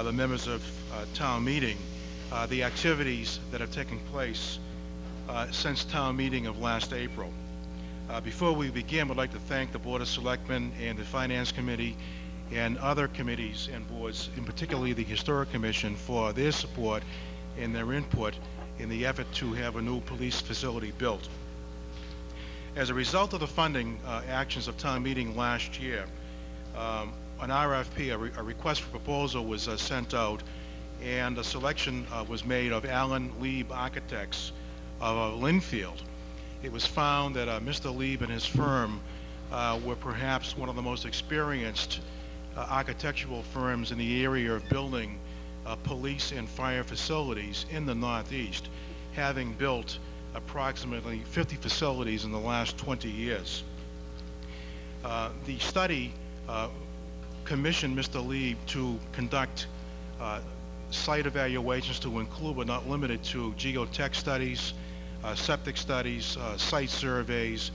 the members of town meeting the activities that have taken place since town meeting of last April. Before we begin, we'd like to thank the Board of Selectmen and the Finance Committee and other committees and boards, in particularly the Historic Commission, for their support and their input in the effort to have a new police facility built. As a result of the funding actions of town meeting last year, an RFP, a request for proposal, was sent out, and a selection was made of Alan Lieb Architects of Linfield. It was found that Mr. Lieb and his firm were perhaps one of the most experienced architectural firms in the area of building police and fire facilities in the Northeast, having built approximately 50 facilities in the last 20 years. The study commissioned Mr. Lieb to conduct site evaluations to include but not limited to geotech studies, septic studies, site surveys,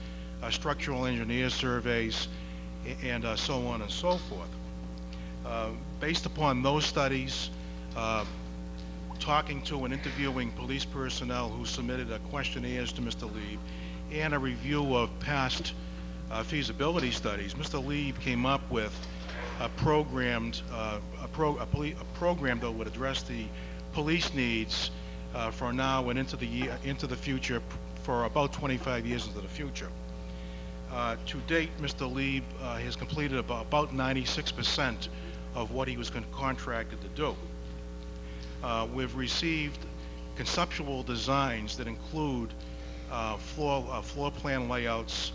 structural engineer surveys, and so on and so forth. Based upon those studies, talking to and interviewing police personnel who submitted questionnaires to Mr. Lieb, and a review of past feasibility studies, Mr. Lieb came up with a program that would address the police needs for now and into the future, for about 25 years into the future. To date, Mr. Lieb has completed about 96% of what he was contracted to do. We've received conceptual designs that include floor plan layouts,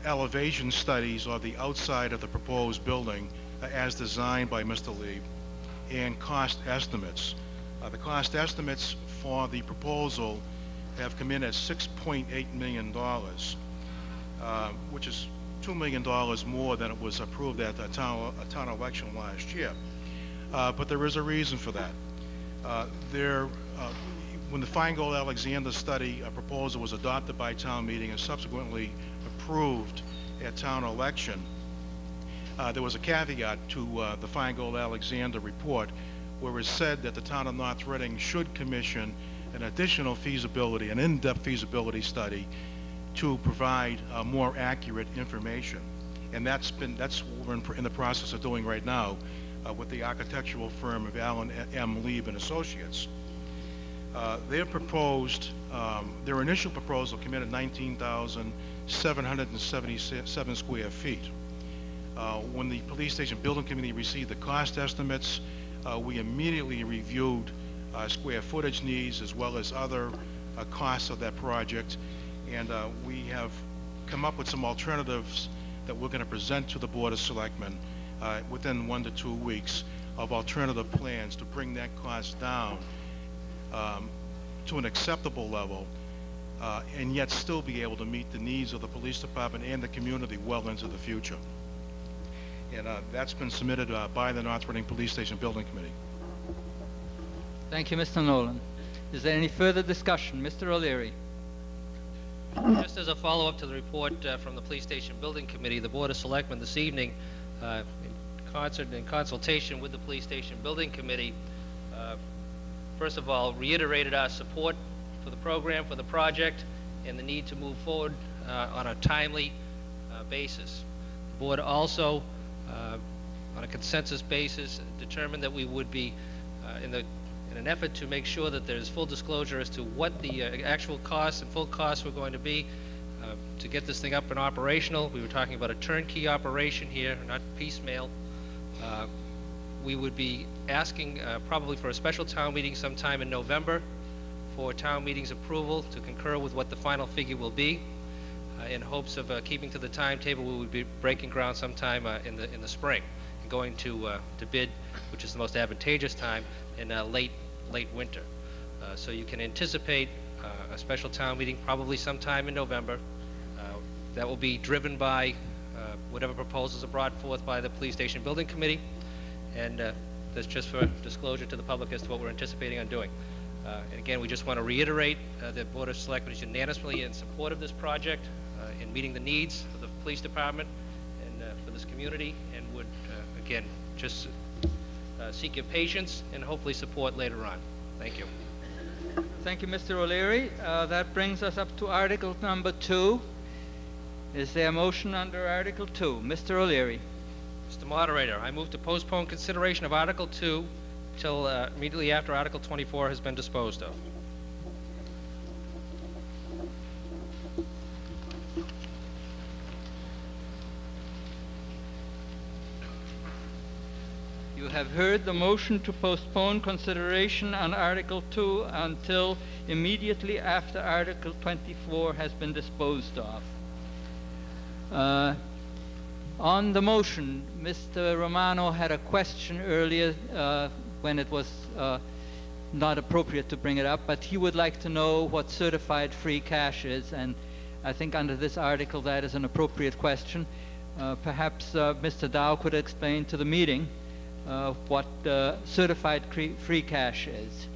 elevation studies of the outside of the proposed building as designed by Mr. Lieb, and cost estimates. The cost estimates for the proposal have come in at $6.8 million, which is $2 million more than it was approved at the town election last year. But there is a reason for that. When the Feingold Alexander study proposal was adopted by town meeting and subsequently approved at town election, there was a caveat to the Feingold Alexander report where it said that the town of North Reading should commission an additional feasibility, an in-depth feasibility study to provide more accurate information. And that's what we're in the process of doing right now with the architectural firm of Alan M. Lieb and Associates. Their initial proposal came in at 19,777 square feet. When the police station building committee received the cost estimates, we immediately reviewed square footage needs as well as other costs of that project, and we have come up with some alternatives that we're going to present to the Board of Selectmen within 1 to 2 weeks of alternative plans to bring that cost down to an acceptable level, and yet still be able to meet the needs of the police department and the community well into the future. And that's been submitted by the North Reading Police Station Building Committee. Thank you, Mr. Nolan. Is there any further discussion? Mr. O'Leary. Just as a follow-up to the report from the Police Station Building Committee, the Board of Selectmen this evening, in consultation with the Police Station Building Committee, first of all, reiterated our support for the program, for the project, and the need to move forward on a timely basis. The Board also, on a consensus basis, determined that we would be, in an effort to make sure that there's full disclosure as to what the actual costs and full costs were going to be to get this thing up and operational. We were talking about a turnkey operation here, not piecemeal. We would be asking probably for a special town meeting sometime in November for town meeting's approval to concur with what the final figure will be. In hopes of keeping to the timetable, we would be breaking ground sometime in the spring and going to bid, which is the most advantageous time, in late winter. So you can anticipate a special town meeting probably sometime in November. That will be driven by whatever proposals are brought forth by the Police Station Building Committee, and that's just for disclosure to the public as to what we're anticipating on doing. And again, we just want to reiterate that Board of Selectmen is unanimously in support of this project in meeting the needs of the police department and for this community, and would again just seek your patience and hopefully support later on. Thank you. Thank you, Mr. O'Leary. That brings us up to Article number 2. Is there a motion under Article 2? Mr. O'Leary. Mr. Moderator, I move to postpone consideration of Article 2 till immediately after Article 24 has been disposed of. You have heard the motion to postpone consideration on Article 2 until immediately after Article 24 has been disposed of. On the motion, Mr. Romano had a question earlier when it was not appropriate to bring it up, but he would like to know what certified free cash is, and I think under this article that is an appropriate question. Perhaps Mr. Dow could explain to the meeting what certified free cash is.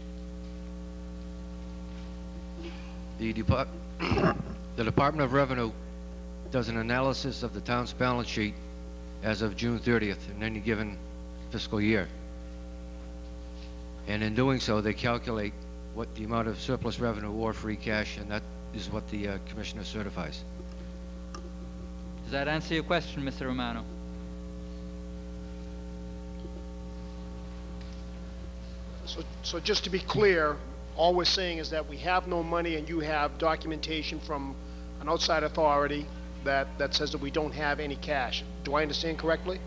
The Department of Revenue does an analysis of the town's balance sheet as of June 30th in any given fiscal year. And in doing so, they calculate what the amount of surplus revenue or free cash, and that is what the Commissioner certifies. Does that answer your question, Mr. Romano? So just to be clear, all we're saying is that we have no money and you have documentation from an outside authority that says that we don't have any cash. Do I understand correctly?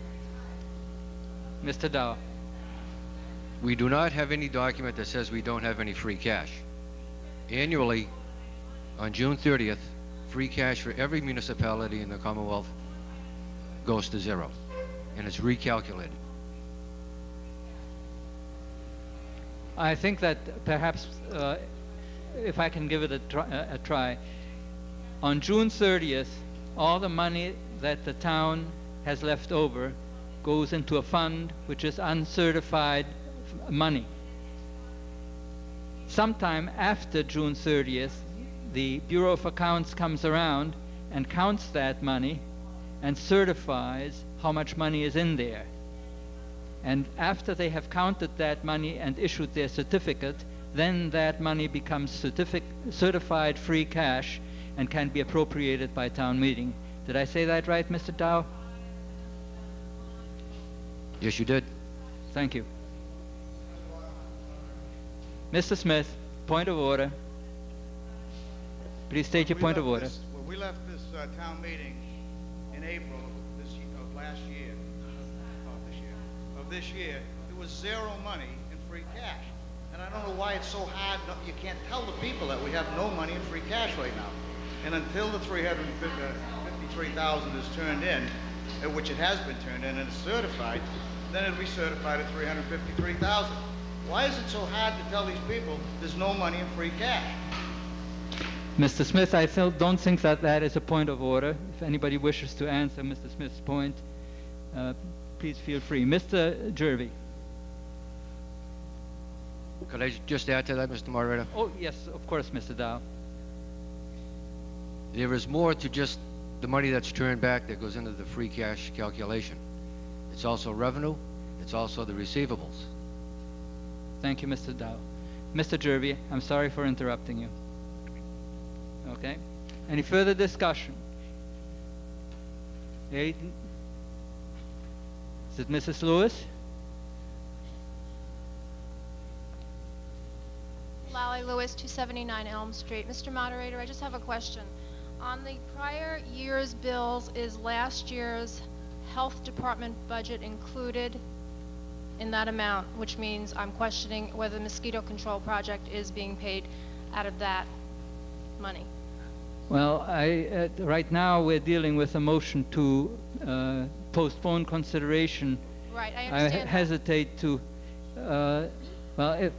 Mr. Dow. We do not have any document that says we don't have any free cash. Annually, on June 30th, free cash for every municipality in the Commonwealth goes to zero, and it's recalculated. I think that perhaps, if I can give it a try, on June 30th, all the money that the town has left over goes into a fund which is uncertified money. Sometime after June 30th, the Bureau of Accounts comes around and counts that money and certifies how much money is in there. And after they have counted that money and issued their certificate, then that money becomes certified free cash and can be appropriated by town meeting. Did I say that right, Mr. Dow? Yes, you did. Thank you. Mr. Smith, point of order. Please state your point of order. When we left this town meeting in April of last year, this year, there was zero money in free cash. And I don't know why it's so hard. You can't tell the people that we have no money in free cash right now. And until the 353,000 is turned in, which it has been turned in and is certified, then it'll be certified at 353,000. Why is it so hard to tell these people there's no money in free cash? Mr. Smith, I don't think that is a point of order. If anybody wishes to answer Mr. Smith's point, please feel free. Mr. Jervie. Could I just add to that, Mr. Moderator? Oh, yes, of course, Mr. Dow. There is more to just the money that's turned back that goes into the free cash calculation. It's also revenue. It's also the receivables. Thank you, Mr. Dow. Mr. Jervie, I'm sorry for interrupting you. Okay. Any further discussion? Is it Mrs. Lewis? Lally Lewis, 279 Elm Street. Mr. Moderator, I just have a question. On the prior year's bills, is last year's health department budget included in that amount, which means I'm questioning whether the mosquito control project is being paid out of that money? Well, right now we're dealing with a motion to postpone consideration. Right, I understand I hesitate to,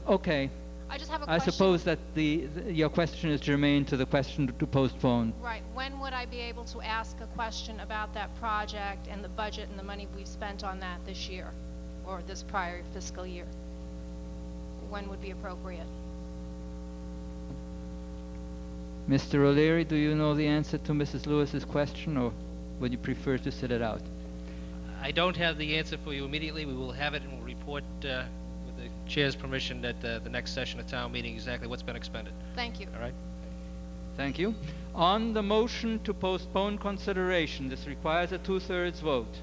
okay. I just have a I question. suppose that your question is germane to the question to postpone. Right. When would I be able to ask a question about that project and the budget and the money we've spent on that this year or this prior fiscal year? When would be appropriate? Mr. O'Leary, do you know the answer to Mrs. Lewis's question, or would you prefer to sit it out? I don't have the answer for you immediately. We will have it and we'll report with the chair's permission at the next session of town meeting exactly what's been expended. Thank you. All right? Thank you. On the motion to postpone consideration, this requires a 2/3 vote.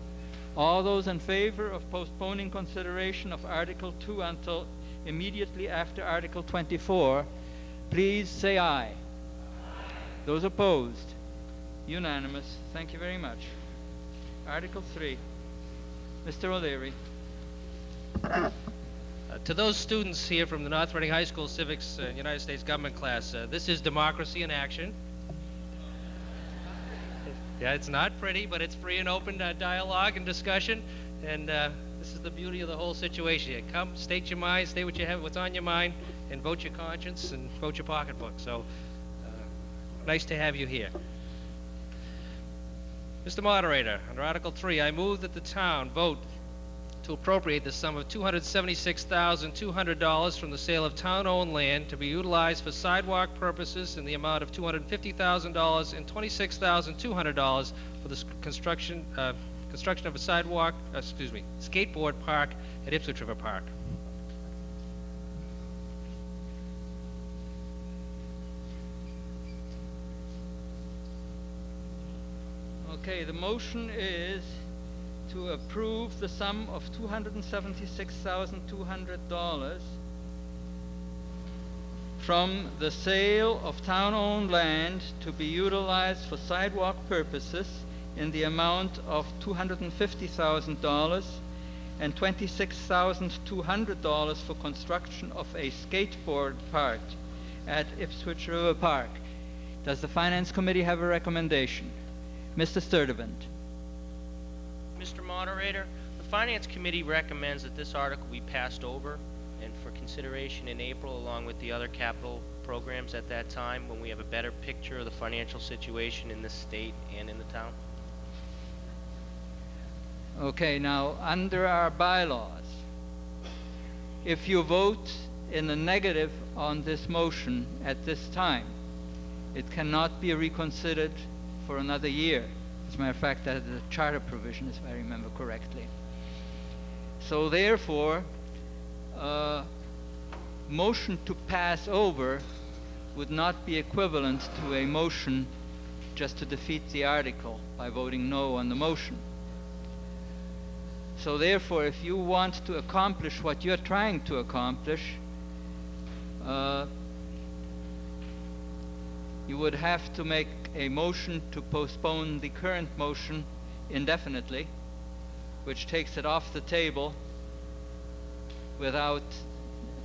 All those in favor of postponing consideration of Article 2 until immediately after Article 24, please say aye. Those opposed? Unanimous. Thank you very much. Article 3. Mr. O'Leary. To those students here from the North Reading High School Civics United States Government class, this is democracy in action. Yeah, it's not pretty, but it's free and open dialogue and discussion, and this is the beauty of the whole situation here. Come, state your mind, state what you have, what's on your mind, and vote your conscience and vote your pocketbook. So, nice to have you here. Mr. Moderator, under Article 3, I move that the town vote to appropriate the sum of $276,200 from the sale of town-owned land to be utilized for sidewalk purposes in the amount of $250,000 and $26,200 for the construction of a skateboard park at Ipswich River Park. Okay, the motion is to approve the sum of $276,200 from the sale of town-owned land to be utilized for sidewalk purposes in the amount of $250,000 and $26,200 for construction of a skateboard park at Ipswich River Park. Does the Finance Committee have a recommendation? Mr. Sturdivant. Mr. Moderator, the Finance Committee recommends that this article be passed over and for consideration in April along with the other capital programs at that time when we have a better picture of the financial situation in the state and in the town. Okay, now under our bylaws, if you vote in the negative on this motion at this time, it cannot be reconsidered for another year. As a matter of fact, that is a charter provision, if I remember correctly. So therefore, motion to pass over would not be equivalent to a motion just to defeat the article by voting no on the motion. So therefore, if you want to accomplish what you're trying to accomplish, you would have to make a motion to postpone the current motion indefinitely, which takes it off the table without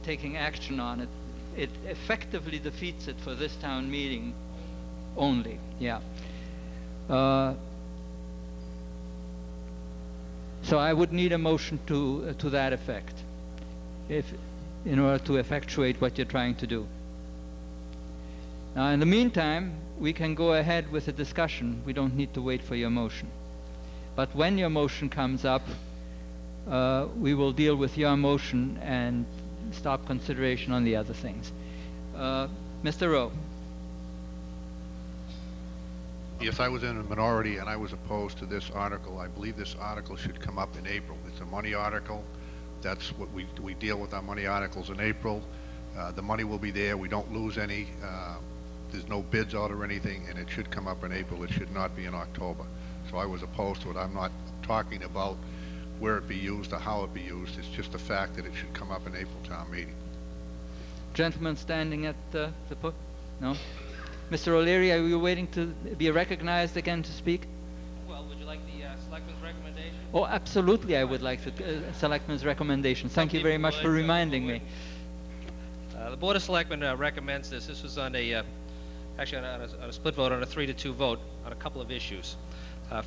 taking action on it. It effectively defeats it for this town meeting only. Yeah. So I would need a motion to that effect, in order to effectuate what you're trying to do. Now, in the meantime, we can go ahead with the discussion. We don't need to wait for your motion. But when your motion comes up, we will deal with your motion and stop consideration on the other things. Mr. Rowe. Yes, I was in a minority and I was opposed to this article. I believe this article should come up in April. It's a money article. That's what we deal with our money articles in April. The money will be there. We don't lose any. There's no bids out or anything, and it should come up in April. It should not be in October. So I was opposed to it. I'm not talking about where it be used or how it be used. It's just the fact that it should come up in April town meeting. Gentleman standing at the podium? No? Mr. O'Leary, are you waiting to be recognized again to speak? Well, would you like the Selectman's recommendation? Oh, absolutely, I would like the Selectman's recommendation. Thank you very much for reminding me. The Board of Selectmen recommends this. This was on a actually on a split vote, on a 3-2 vote on a couple of issues.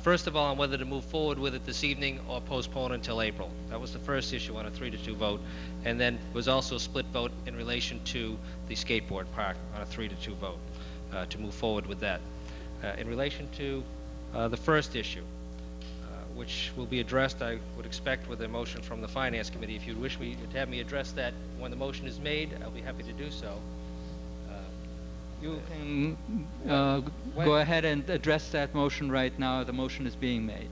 First of all, on whether to move forward with it this evening or postpone until April. That was the first issue on a 3-2 vote. And then was also a split vote in relation to the skateboard park on a 3-2 vote to move forward with that. In relation to the first issue, which will be addressed, I would expect, with a motion from the Finance Committee. If you wish me to have me address that when the motion is made, I'll be happy to do so. You can go ahead and address that motion right now. The motion is being made.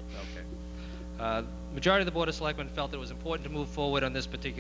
Okay. majority of the Board of Selectmen felt it was important to move forward on this particular